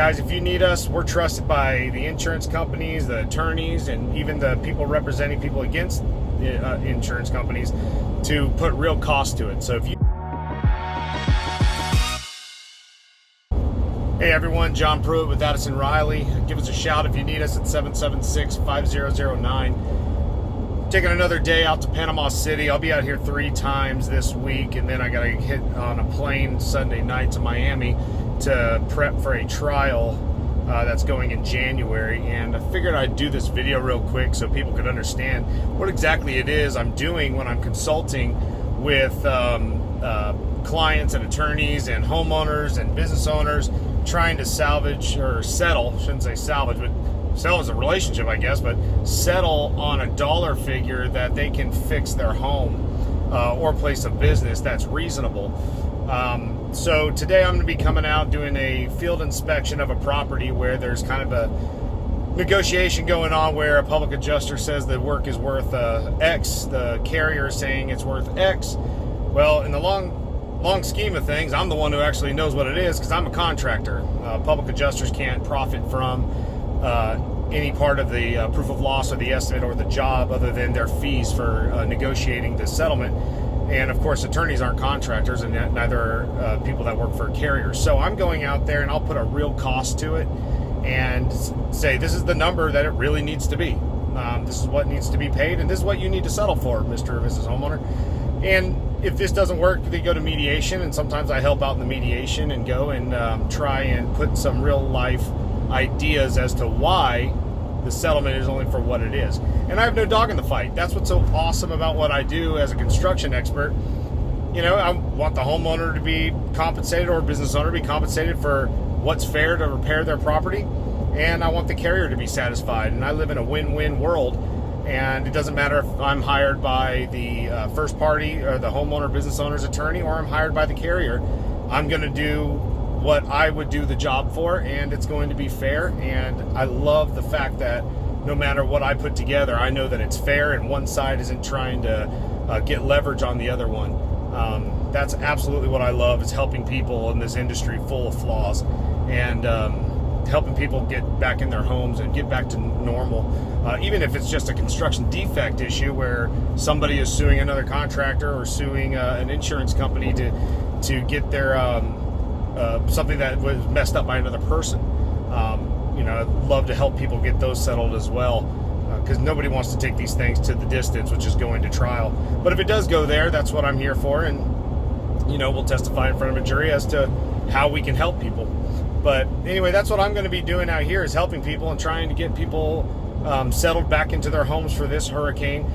Guys, if you need us, we're trusted by the insurance companies, the attorneys, and even the people representing people against insurance companies to put real cost to it. So if you... Hey everyone, John Pruitt with Addison Riley. Give us a shout if you need us at 776-5009. Taking another day out to Panama City. I'll be out here 3 times this week, and then I gotta hit on a plane Sunday night to Miami to prep for a trial that's going in January. And I figured I'd do this video real quick so people could understand what exactly it is I'm doing when I'm consulting with clients and attorneys and homeowners and business owners trying to salvage or settle, shouldn't say salvage, but settle is a relationship, I guess, but settle on a dollar figure that they can fix their home or place of business that's reasonable. So today I'm going to be coming out doing a field inspection of a property where there's kind of a negotiation going on where a public adjuster says the work is worth X, the carrier is saying it's worth X. Well, in the long scheme of things, I'm the one who actually knows what it is because I'm a contractor. Public adjusters can't profit from any part of the proof of loss or the estimate or the job other than their fees for negotiating the settlement. And of course, attorneys aren't contractors, and neither are people that work for carriers. So I'm going out there and I'll put a real cost to it and say, this is the number that it really needs to be. This is what needs to be paid, and this is what you need to settle for, Mr. or Mrs. Homeowner. And if this doesn't work, they go to mediation, and sometimes I help out in the mediation and go and try and put some real life ideas as to why the settlement is only for what it is. And I have no dog in the fight. That's what's so awesome about what I do as a construction expert. You know, I want the homeowner to be compensated, or business owner to be compensated for what's fair to repair their property, and I want the carrier to be satisfied. And I live in a win-win world, and it doesn't matter if I'm hired by the first party or the homeowner business owner's attorney, or I'm hired by the carrier. I'm going to do what I would do the job for, and it's going to be fair. And I love the fact that no matter what I put together, I know that it's fair, and one side isn't trying to get leverage on the other one. That's absolutely what I love, is helping people in this industry full of flaws, and helping people get back in their homes and get back to normal. Even if it's just a construction defect issue where somebody is suing another contractor or suing an insurance company to get their something that was messed up by another person. You know, I'd love to help people get those settled as well, because nobody wants to take these things to the distance, which is going to trial. But if it does go there, that's what I'm here for, and you know, we'll testify in front of a jury as to how we can help people. But anyway, that's what I'm going to be doing out here, is helping people and trying to get people settled back into their homes for this hurricane.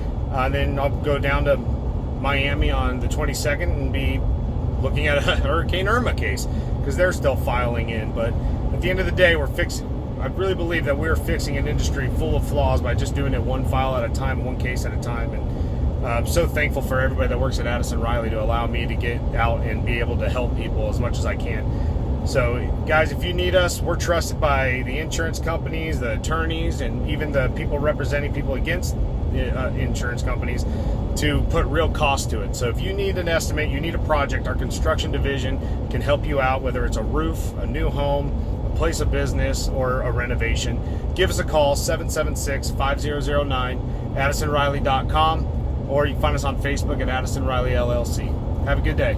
Then I'll go down to Miami on the 22nd and be looking at a Hurricane Irma case, because they're still filing in. But at the end of the day, I really believe that we're fixing an industry full of flaws by just doing it one file at a time, one case at a time. And I'm so thankful for everybody that works at Addison Riley to allow me to get out and be able to help people as much as I can. So guys, if you need us, we're trusted by the insurance companies, the attorneys, and even the people representing people against insurance companies to put real cost to it. So if you need an estimate, you need a project, our construction division can help you out, whether it's a roof, a new home, a place of business, or a renovation. Give us a call, 776-5009, addisonriley.com, or you can find us on Facebook at Addison Riley LLC. Have a good day.